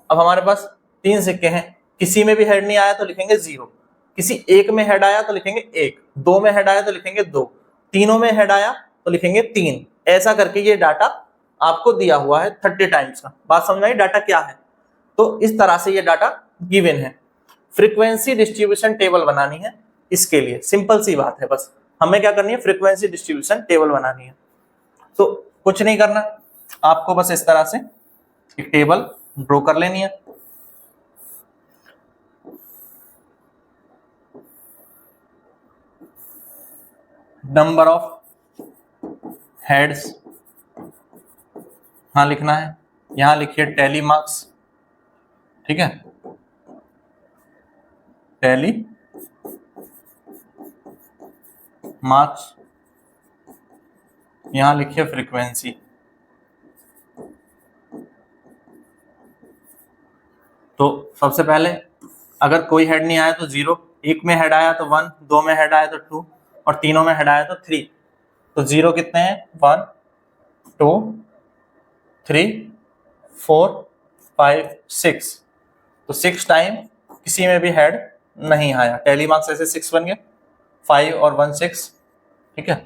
अब हमारे पास 3 सिक्के हैं, किसी में भी हेड नहीं आया तो लिखेंगे 0, किसी एक में हेड आया तो लिखेंगे 1, 2 में हेड आया तो लिखेंगे 2, तीनों में हेड आया तो लिखेंगे 3, ऐसा करके ये डाटा आपको दिया हुआ है 30 टाइम्स का। बात समझ आई डाटा क्या है, तो इस तरह से ये डाटा गिवन है। फ्रीक्वेंसी डिस्ट्रीब्यूशन टेबल बनानी है, इसके लिए सिंपल सी बात है, बस हमें क्या करनी है फ्रीक्वेंसी डिस्ट्रीब्यूशन टेबल बनानी है। तो कुछ नहीं करना, आपको बस इस तरह से एक टेबल ड्रॉ कर लेनी है। नंबर ऑफ हेड्स हाँ लिखना है, यहां लिखिए टैली मार्क्स, ठीक है, टैली मार्क्स, यहां लिखिए फ्रीक्वेंसी। तो सबसे पहले अगर कोई हेड नहीं आया तो 0, एक में हेड आया तो 1, 2 में हेड आया तो 2, और तीनों में हेड आया तो 3। तो 0 कितने हैं 1 2 3 4 5 6, तो 6 टाइम किसी में भी हेड नहीं आया, टैली मार्क्स ऐसे 6 बन गए, 5 और 1 6, ठीक है।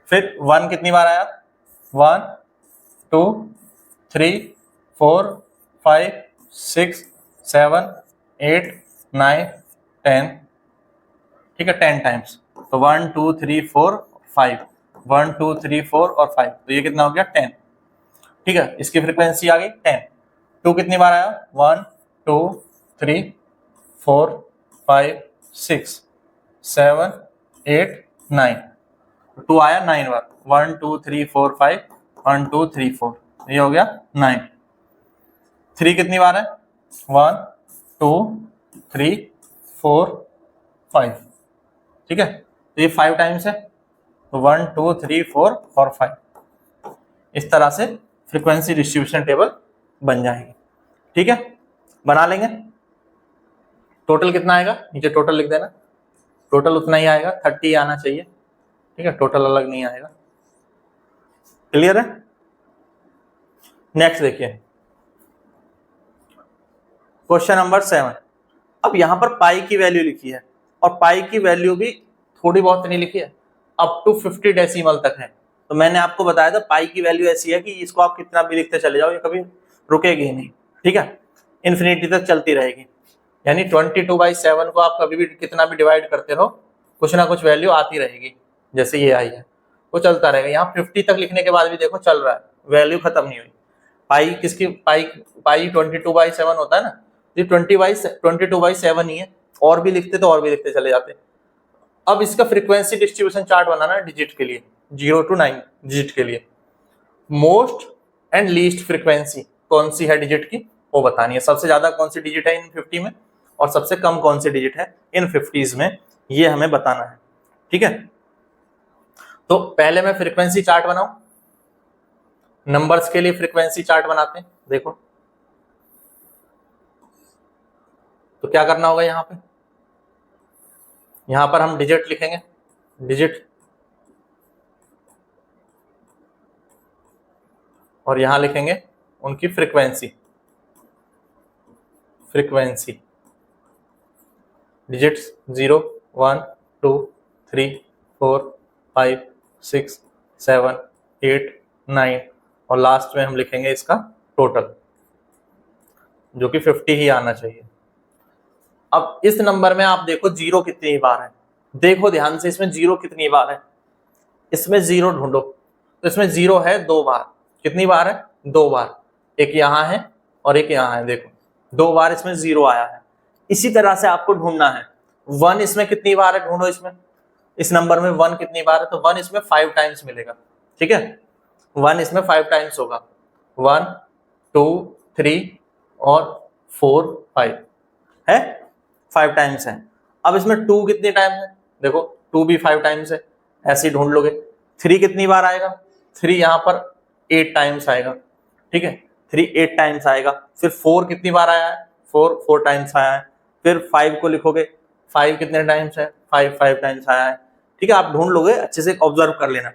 फिर 1 कितनी बार आया 1 2 3 4 5 6 7 8 9 10, ठीक है, 10 टाइम्स। तो 1 2 3 4 5, 1 2 3 4 और 5, तो ये कितना हो गया 10, ठीक है। इसकी फ्रीक्वेंसी आ गई 10। 2 कितनी बार आया, 1 2 3 4 5 6 7 8 9, 2 आया 9 बार, 1 2 3 4 5 1 2 3 4, ये हो गया 9। 3 कितनी बार है, 1 2 3 4 5, ठीक है, तो ये 5 टाइम्स है, तो 1 2 3 4 और 5, इस तरह से फ्रीक्वेंसी डिस्ट्रीब्यूशन टेबल बन जाएगी। ठीक है, बना लेंगे। टोटल कितना आएगा, नीचे टोटल लिख देना, टोटल उतना ही आएगा, 30 आना चाहिए। ठीक है, टोटल अलग नहीं आएगा। क्लियर है। नेक्स्ट देखिए क्वेश्चन नंबर 7। अब यहां पर पाई की वैल्यू लिखी है और पाई की वैल्यू भी थोड़ी बहुत नहीं लिखी है, अप टू 50 डेसिमल तक है। तो मैंने आपको बताया था पाई की वैल्यू ऐसी है कि इसको आप कितना भी लिखते चले जाओ, ये कभी रुकेगी ही नहीं। ठीक है, इन्फिनिटी तक चलती रहेगी, यानी 22/7 को आप कभी भी कितना भी डिवाइड करते रहो, कुछ ना कुछ वैल्यू आती रहेगी। जैसे ये आई है वो चलता रहेगा। यहाँ 50 तक लिखने के बाद भी देखो चल रहा है, वैल्यू खत्म नहीं हुई। पाई किसकी, पाई 22/7 होता है ना, ये 22/7 ही है, और भी लिखते तो और भी लिखते चले जाते। अब इसका फ्रीक्वेंसी डिस्ट्रीब्यूशन चार्ट बनाना है डिजिट के लिए, 0 to 9 डिजिट के लिए। मोस्ट एंड लीस्ट फ्रीक्वेंसी कौन सी है डिजिट की वो बतानी है, सबसे ज्यादा कौन सी डिजिट है इन 50 में और सबसे कम कौन सी डिजिट है इन 50s में, ये हमें बताना है। ठीक है, तो पहले मैं फ्रीक्वेंसी चार्ट बनाऊं, नंबर्स के लिए फ्रीक्वेंसी चार्ट बनाते हैं। देखो तो क्या करना होगा, यहां पर हम डिजिट लिखेंगे, डिजिट, और यहां लिखेंगे उनकी फ्रीक्वेंसी, फ्रीक्वेंसी डिजिट्स 0 1 2 3 4 5 6 7 8 9, और लास्ट में हम लिखेंगे इसका टोटल, जो कि 50 ही आना चाहिए। अब इस नंबर में आप देखो जीरो कितनी बार है, देखो ध्यान से, इसमें जीरो कितनी बार है, इसमें जीरो ढूंढो। तो इसमें जीरो है 2 बार, कितनी बार है, 2 बार, एक यहाँ है और एक यहाँ है, देखो 2 बार इसमें जीरो आया है। इसी तरह से आपको ढूंढना है 1 इसमें कितनी बार है, ढूंढो इसमें, इस नंबर में 1 कितनी बार है, तो 1 इसमें 5 टाइम्स मिलेगा। ठीक है, 1 इसमें 5 टाइम्स होगा, 1 2 3 और 4 5 है, 5 टाइम्स है। अब इसमें 2 कितने टाइम है, देखो 2 भी 5 टाइम्स है, ऐसे ही ढूंढ लोगे। 3 कितनी बार आएगा, 3 यहाँ पर 8 टाइम्स आएगा। ठीक है, 3 8 टाइम्स आएगा। फिर 4 कितनी बार आया है, 4 टाइम्स आया है। फिर 5 को लिखोगे, 5 कितने टाइम्स है, 5 टाइम्स आया है। ठीक है, आप ढूंढ लोगे, अच्छे से ऑब्जर्व कर लेना।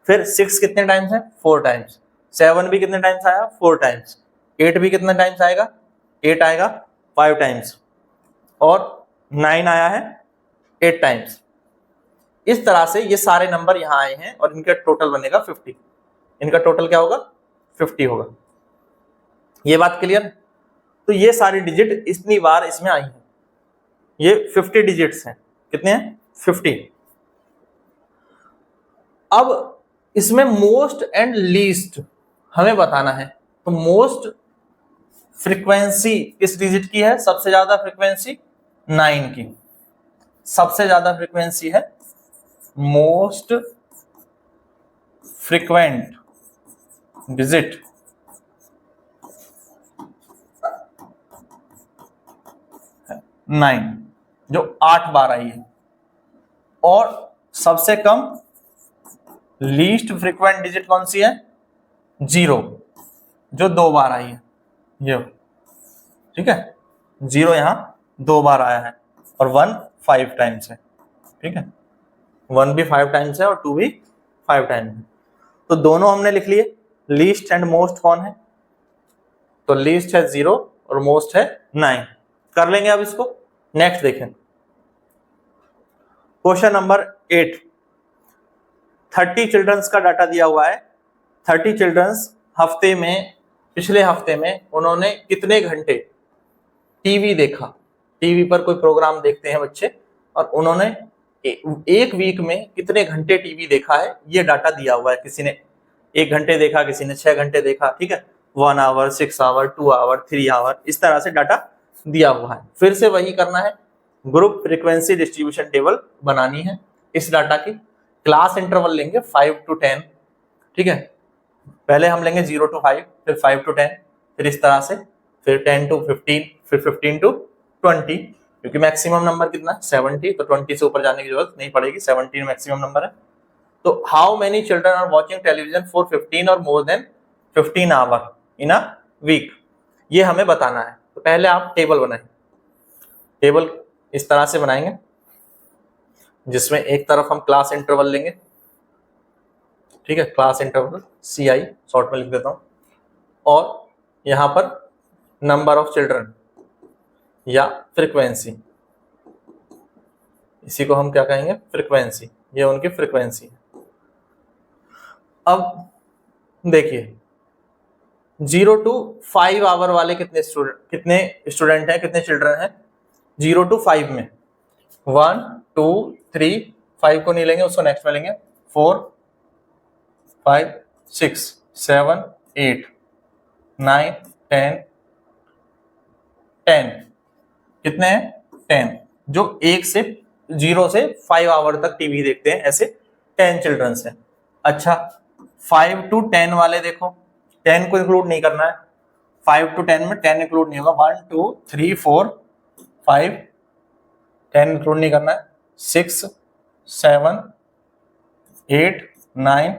फिर 6 कितने टाइम्स है, 4 टाइम्स। 7 भी कितने टाइम्स आया, 4 टाइम्स। 8 भी कितने टाइम्स आएगा, 8 आएगा 5 टाइम्स, और 9 आया है 8 टाइम्स। इस तरह से ये सारे नंबर यहाँ आए हैं और इनका टोटल बनेगा 50। इनका टोटल क्या होगा, 50 होगा। ये बात क्लियर है। तो ये सारी डिजिट इतनी बार इसमें आई है, ये 50 डिजिट्स हैं। कितने हैं, 50। अब इसमें मोस्ट एंड लीस्ट हमें बताना है। तो मोस्ट फ्रीक्वेंसी किस डिजिट की है, सबसे ज्यादा फ्रीक्वेंसी 9 की, सबसे ज्यादा फ्रीक्वेंसी है मोस्ट फ्रीक्वेंट डिजिट 9, जो 8 बार आई है, और सबसे कम लीस्ट फ्रीक्वेंट डिजिट कौन सी है, 0, जो 2 बार आई है ये। ठीक है, 0 यहां 2 बार आया है, और 1 5 टाइम्स है। ठीक है, 1 भी 5 टाइम्स है और 2 भी 5 टाइम्स है। तो दोनों हमने लिख लिए। लीस्ट एंड मोस्ट कौन है, तो लीस्ट है 0 और मोस्ट है 9। कर लेंगे अब इसको। नेक्स्ट देखें क्वेश्चन नंबर 8। 30 चिल्ड्रंस का डाटा दिया हुआ है। 30 चिल्ड्रंस हफ्ते में, पिछले हफ्ते में उन्होंने कितने घंटे टीवी देखा, टीवी पर कोई प्रोग्राम देखते हैं बच्चे, और उन्होंने एक वीक में कितने घंटे टीवी देखा है, ये डाटा दिया हुआ है। किसी ने 1 घंटे देखा, किसी ने 6 घंटे देखा। ठीक है, 1 आवर, 6 आवर, 2 आवर, 3 आवर, इस तरह से डाटा दिया हुआ है। फिर से वही करना है, ग्रुप फ्रीक्वेंसी डिस्ट्रीब्यूशन टेबल बनानी है इस डाटा की। क्लास इंटरवल लेंगे 5 to 10, ठीक है। पहले हम लेंगे 0 to 5, फिर 5 to 10, फिर इस तरह से, फिर 10 to 15, फिर 15 to 20, क्योंकि मैक्सिमम नंबर कितना है 70, तो 20 से ऊपर जाने की जरूरत नहीं पड़ेगी, 17 मैक्सिमम नंबर है। तो how many children are watching television for 15 और more than 15 hour in a week, ये हमें बताना है। तो पहले आप टेबल बनाएं। टेबल इस तरह से बनाएंगे जिसमें एक तरफ हम क्लास इंटरवल लेंगे, ठीक है, क्लास इंटरवल CI शॉर्ट में लिख देता हूं, और यहां पर नंबर ऑफ चिल्ड्रन या फ्रीक्वेंसी, इसी को हम क्या कहेंगे, फ्रीक्वेंसी, ये उनकी फ्रीक्वेंसी है। अब देखिए 0 to 5 आवर वाले कितने स्टूडेंट हैं, कितने चिल्ड्रन हैं 0 to 5 में, 1 2 3, 5 को नहीं लेंगे, उसको नेक्स्ट में लेंगे, 4 5 6 7 8 9 10 10, कितने हैं 10, जो 0 से 5 आवर तक टीवी देखते हैं, ऐसे 10 चिल्ड्रंस हैं। अच्छा 5 to 10 वाले देखो, 10 को इंक्लूड नहीं करना है, 5 to 10 में 10 इंक्लूड नहीं होगा, 1 2 3 4 5, 10 इंक्लूड नहीं करना है, 6 7 8 9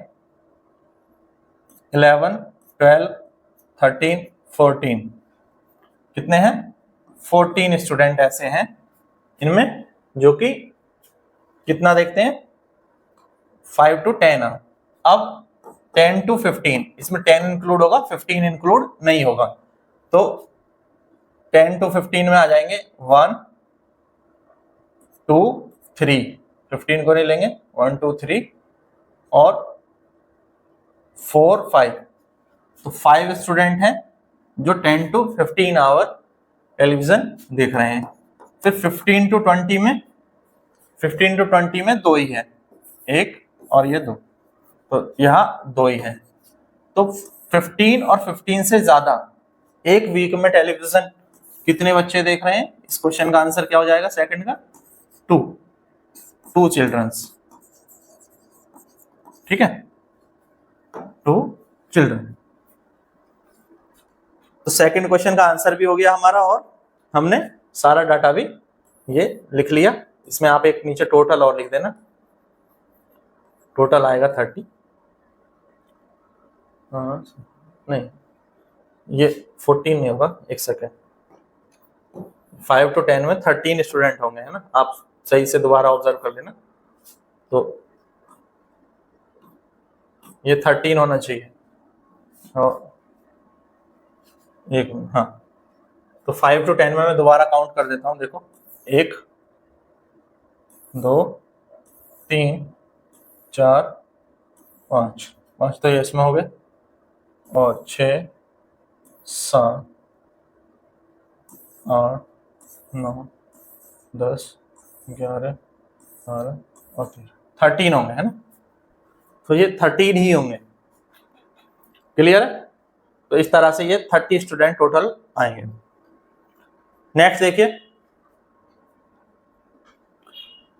11 12 13 14, कितने हैं 14 स्टूडेंट ऐसे हैं इनमें जो कि कितना देखते हैं 5 to 10। अब 10 to 15, इसमें 10 इंक्लूड होगा, 15 इंक्लूड नहीं होगा, तो 10 to 15 में आ जाएंगे 1 2 3, 15 को नहीं लेंगे, 1 2 3 और 4 5, तो 5 स्टूडेंट हैं जो 10 to 15 आवर टेलीविजन देख रहे हैं। फिर 15 to 20 में, 15 to 20 में 2 ही है, एक और ये 2, तो यहाँ 2 ही है। तो 15 और 15 से ज्यादा एक वीक में टेलीविजन कितने बच्चे देख रहे हैं, इस क्वेश्चन का आंसर क्या हो जाएगा सेकंड का, 2 चिल्ड्रंस, ठीक है, 2 चिल्ड्रन। तो सेकंड क्वेश्चन का आंसर भी हो गया हमारा, और हमने सारा डाटा भी ये लिख लिया। इसमें आप एक नीचे टोटल और लिख देना, टोटल आएगा 30, नहीं ये 14 नहीं होगा, एक सेकेंड, 5 to 10 में 13 स्टूडेंट होंगे, है ना, आप सही से दोबारा ऑब्जर्व कर लेना, तो ये 13 होना चाहिए, और एक हाँ, तो 5 to 10 में मैं दोबारा काउंट कर देता हूँ, देखो 1 2 3 4 5, 5 तो ये इसमें हो गए, और 6 7 8 9 10 11 12 और 13 होंगे, है ना, तो ये 13 ही होंगे, क्लियर है। तो इस तरह से ये 30 स्टूडेंट टोटल आएंगे। नेक्स्ट देखिए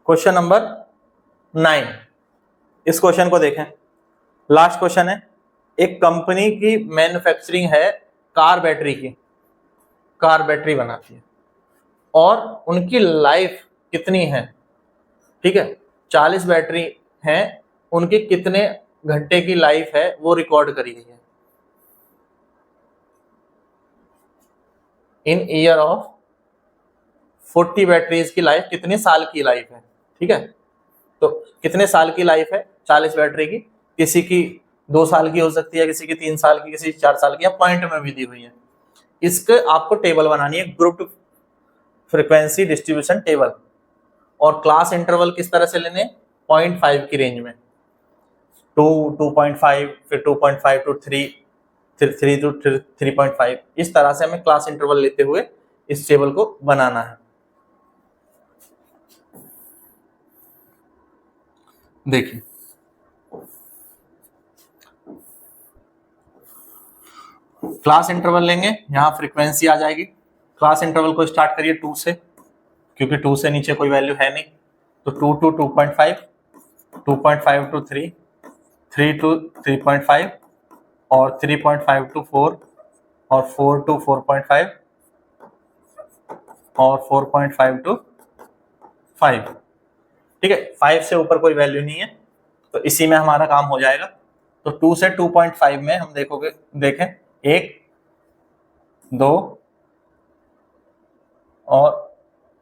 क्वेश्चन नंबर 9, इस क्वेश्चन को देखें, लास्ट क्वेश्चन है। एक कंपनी की मैन्युफैक्चरिंग है कार बैटरी की, कार बैटरी बनाती है, और उनकी लाइफ कितनी है, ठीक है, 40 बैटरी हैं, उनकी कितने घंटे की लाइफ है वो रिकॉर्ड करी गई है। इन ईयर ऑफ 40 बैटरीज की लाइफ, कितने साल की लाइफ है, ठीक है, तो कितने साल की लाइफ है 40 बैटरी की, किसी की 2 साल की हो सकती है, किसी की 3 साल की, किसी की 4 साल की, या पॉइंट में भी दी हुई है। इसके आपको टेबल बनानी है, ग्रुप फ्रीक्वेंसी डिस्ट्रीब्यूशन टेबल, और क्लास इंटरवल किस तरह से लेने, 0.5 की रेंज में, 2 2.5, फिर 2.5 to 3, फिर 3 to 3.5, इस तरह से हमें क्लास इंटरवल लेते हुए इस टेबल को बनाना है। देखिए क्लास इंटरवल लेंगे, यहाँ फ्रीक्वेंसी आ जाएगी। क्लास इंटरवल को स्टार्ट करिए 2 से, क्योंकि 2 से नीचे कोई वैल्यू है नहीं, तो 2 to 2.5, 2.5 to 3, 3 to 3.5 और 3.5 to 4 और 4 to 4.5 और 4.5 to 5। ठीक है, 5 से ऊपर कोई वैल्यू नहीं है, तो इसी में हमारा काम हो जाएगा। तो 2 से 2.5 में हम देखें 1, 2 और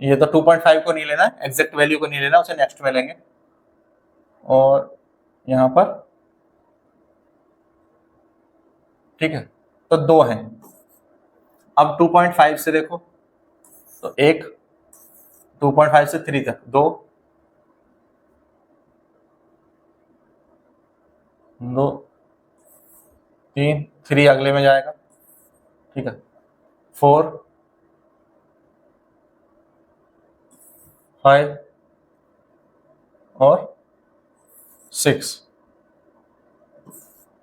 ये तो 2.5 को नहीं लेना, एग्जैक्ट वैल्यू को नहीं लेना, उसे नेक्स्ट में लेंगे। और यहां पर ठीक है, तो 2 हैं। अब 2.5 से देखो, तो 1, 2.5 से 3 तक 2, 2, 3, 3 अगले में जाएगा। ठीक है, 4, 5 और 6।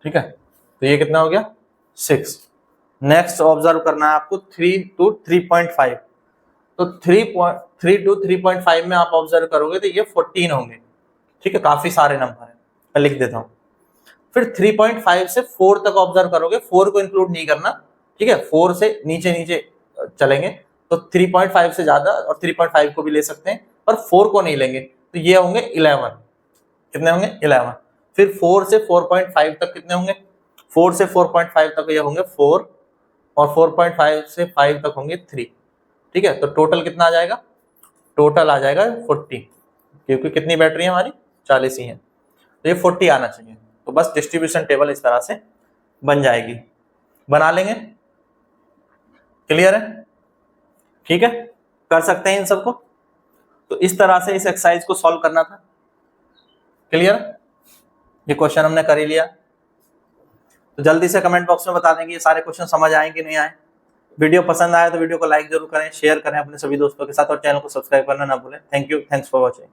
ठीक है, तो ये कितना हो गया 6। नेक्स्ट ऑब्जर्व करना है आपको 3 to 3.5। तो 3 to 3.5 में आप ऑब्जर्व करोगे तो ये 14 होंगे। ठीक है, काफी सारे नंबर है, मैं लिख देता हूं। फिर 3.5 से 4 तक ऑब्जर्व करोगे, 4 को इंक्लूड नहीं करना। ठीक है, 4 से नीचे नीचे चलेंगे, तो 3.5 से ज्यादा और 3.5 को भी ले सकते हैं, पर 4 को नहीं लेंगे, तो ये होंगे 11। कितने होंगे 11। फिर 4 से 4.5 तक कितने होंगे, 4 से 4.5 तक ये होंगे 4 और 4.5 से 5 तक होंगे 3। ठीक है, तो टोटल कितना आ जाएगा, टोटल आ जाएगा 40, क्योंकि कितनी बैटरी है हमारी 40 ही है, तो ये 40 आना चाहिए। तो बस डिस्ट्रीब्यूशन टेबल इस तरह से बन जाएगी, बना लेंगे। क्लियर है? ठीक है, कर सकते हैं इन सबको। तो इस तरह से इस एक्सरसाइज को सॉल्व करना था। क्लियर? ये क्वेश्चन हमने कर ही लिया। तो जल्दी से कमेंट बॉक्स में बता देंगे ये सारे क्वेश्चन समझ आए कि नहीं आए। वीडियो पसंद आए तो वीडियो को लाइक जरूर करें, शेयर करें अपने सभी दोस्तों के साथ और चैनल को सब्सक्राइब करना ना भूलें। Thank you, thanks for watching.